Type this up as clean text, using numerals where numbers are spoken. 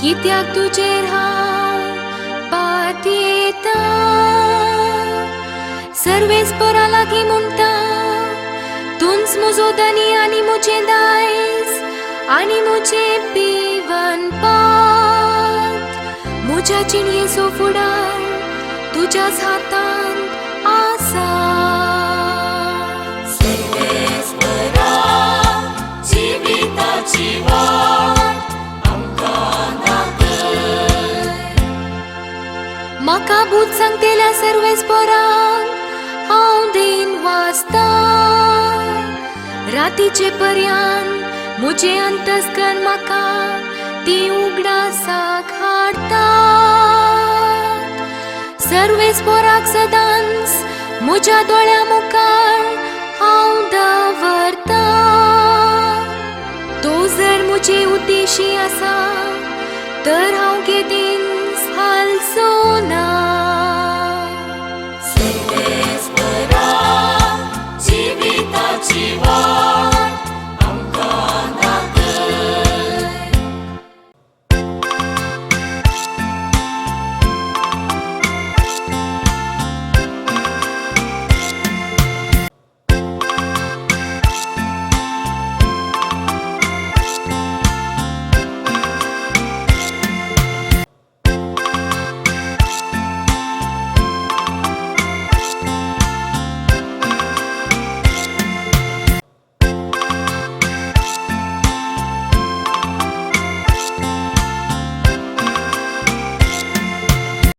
कित्याक तुजेर हांव पातयेता, सर्वेच परा लागीं म्हणटा तूंच म्हजो धनी आनी म्हजें दायज आनी म्हजें पिवनपात. म्हज्या जिणयेचो फुडार तुज्याच हातांत आसा. सर्वेस्परा जिविताची वाट आमकां दाखय. म्हाका भूत सांगतेल्या सर्वेस्पराक हांव देन वाचता. रातीचे पर्यंत म्हजे अंतस्करण म्हाका ती उगडासाक हाडटा. सर्वेस्पराक सदांच म्हज्या दोळ्या मुखार हांव दवरता. तो जर म्हजे उद्देशी आसा तर हांव केदींच हालचो ना.